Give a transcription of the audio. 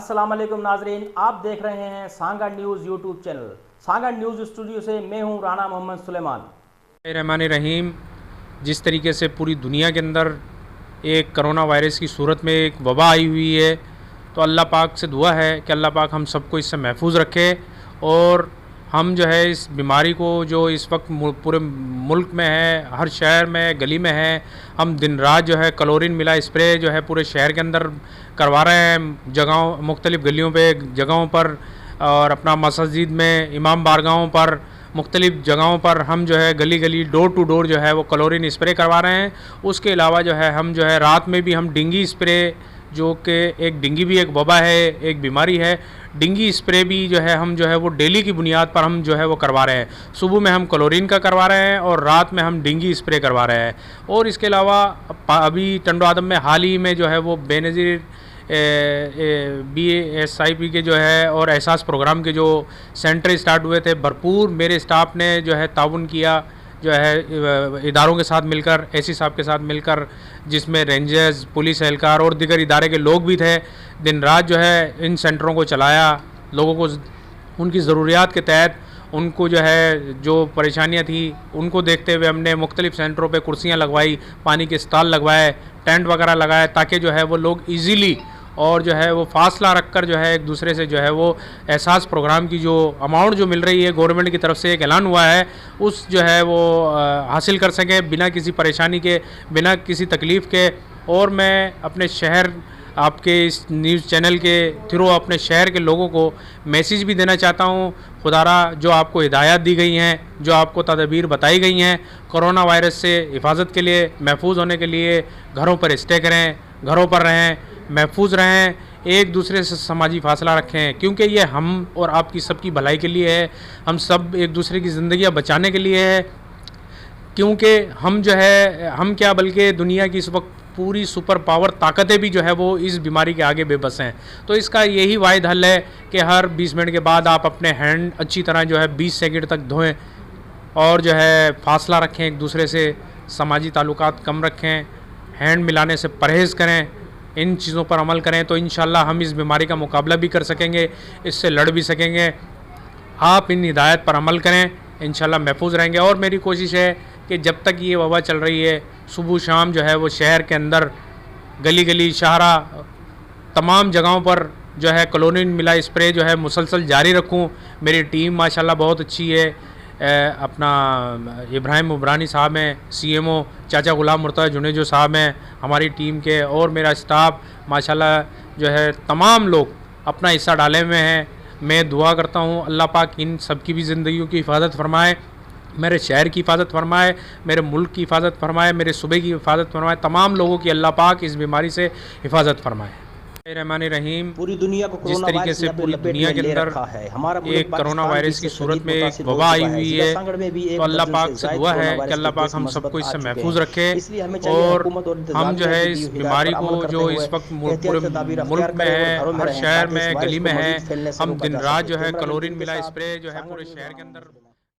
अस्सलाम वालेकुम नाजरीन, आप देख रहे हैं सांगा न्यूज़ यूट्यूब चैनल। सांगा न्यूज़ स्टूडियो से मैं हूं राना मोहम्मद सुलेमान। रहमान रहीम। जिस तरीके से पूरी दुनिया के अंदर एक करोना वायरस की सूरत में एक वबा आई हुई है, तो अल्लाह पाक से दुआ है कि अल्लाह पाक हम सबको इससे महफूज रखे और हम जो है इस बीमारी को जो इस वक्त पूरे मुल्क में है, हर शहर में गली में है, हम दिन रात जो है क्लोरीन मिला स्प्रे जो है पूरे शहर के अंदर करवा रहे हैं, जगहों मुख्तलिफ़ गलियों पे जगहों पर और अपना मस्जिद में इमाम बारगाहों पर मुख्तलिफ़ जगहों पर हम जो है गली गली डोर टू डोर जो है वो क्लोरीन स्प्रे करवा रहे हैं। उसके अलावा जो है हम जो है रात में भी हम डेंगू स्प्रे, जो कि एक डेंगू भी एक वबा है, एक बीमारी है, डेंगू स्प्रे भी जो है हम जो है वो डेली की बुनियाद पर हम जो है वो करवा रहे हैं। सुबह में हम क्लोरीन का करवा रहे हैं और रात में हम डेंगू स्प्रे करवा रहे हैं। और इसके अलावा अभी टंडो आदम में हाल ही में जो है वो बेनज़ीर BSIP के जो है और एहसास प्रोग्राम के जो सेंटर स्टार्ट हुए थे, भरपूर मेरे स्टाफ ने जो है ताउन किया, जो है इदारों के साथ मिलकर, एसी साहब के साथ मिलकर, जिसमें रेंजर्स, पुलिस एहलकार और दीगर इदारे के लोग भी थे। दिन रात जो है इन सेंटरों को चलाया, लोगों को उनकी ज़रूरियात के तहत उनको जो है जो परेशानियां थी उनको देखते हुए हमने मुख्तलिफ़ सेंटरों पे कुर्सियां लगवाई, पानी के स्टॉल लगवाए, टेंट वगैरह लगाए, ताकि जो है वो लोग इजीली और जो है वो फासला रखकर जो है एक दूसरे से जो है वो एहसास प्रोग्राम की जो अमाउंट जो मिल रही है गवर्नमेंट की तरफ से एक ऐलान हुआ है, उस जो है वो हासिल कर सकें बिना किसी परेशानी के, बिना किसी तकलीफ़ के। और मैं अपने शहर, आपके इस न्यूज़ चैनल के थ्रू अपने शहर के लोगों को मैसेज भी देना चाहता हूँ, खुदारा जो आपको हिदायत दी गई हैं, जो आपको तदबीर बताई गई हैं कोरोना वायरस से हिफाजत के लिए, महफूज होने के लिए, घरों पर स्टे करें, घरों पर रहें, महफूज रहें, एक दूसरे से समाजी फासला रखें, क्योंकि ये हम और आपकी सबकी भलाई के लिए है, हम सब एक दूसरे की ज़िंदगियाँ बचाने के लिए है। क्योंकि हम जो है हम क्या बल्कि दुनिया की इस वक्त पूरी सुपर पावर ताकतें भी जो है वो इस बीमारी के आगे बेबस हैं। तो इसका यही वाहिद हल है कि हर 20 मिनट के बाद आप अपने हैंड अच्छी तरह जो है 20 सेकंड तक धोएं और जो है फासला रखें एक दूसरे से, समाजी ताल्लुकात कम रखें, हैंड मिलाने से परहेज़ करें, इन चीज़ों पर अमल करें तो इंशाल्लाह हम इस बीमारी का मुकाबला भी कर सकेंगे, इससे लड़ भी सकेंगे। आप इन हिदायत पर अमल करें, इंशाल्लाह महफूज रहेंगे। और मेरी कोशिश है कि जब तक ये वबा चल रही है, सुबह शाम जो है वो शहर के अंदर गली गली शाहरा तमाम जगहों पर जो है क्लोरीन मिला स्प्रे जो है मुसलसल जारी रखूं। मेरी टीम माशाल्लाह बहुत अच्छी है, अपना इब्राहिम उबरानी साहब हैं, CMO चाचा गुलाम मुर्तज़ा जुनेजो साहब हैं हमारी टीम के, और मेरा स्टाफ माशाल्लाह जो है तमाम लोग अपना हिस्सा डाले हुए हैं। मैं दुआ करता हूँ अल्लाह पाक इन सब की भी ज़िंदगियों की हिफाजत फरमाए, मेरे शहर की हिफाजत फरमाए, मेरे मुल्क की हिफाजत फरमाए, मेरे सूबे की हिफाजत फरमाए, तमाम लोगों की अल्लाह पाक इस बीमारी से हिफाजत फरमाए। रहमान रहीम। पूरी दुनिया को जिस तरीके से पूरी दुनिया के अंदर एक करोना वायरस की सूरत में एक वबा आई हुई है, तो अल्लाह पाक से दुआ है कि अल्लाह पाक हम सबको इससे महफूज रखे और हम जो है इस बीमारी को जो इस वक्त पूरे मुल्क में है, हर शहर में गली में है, हम दिन रात जो है क्लोरीन मिला स्प्रे जो है पूरे शहर के अंदर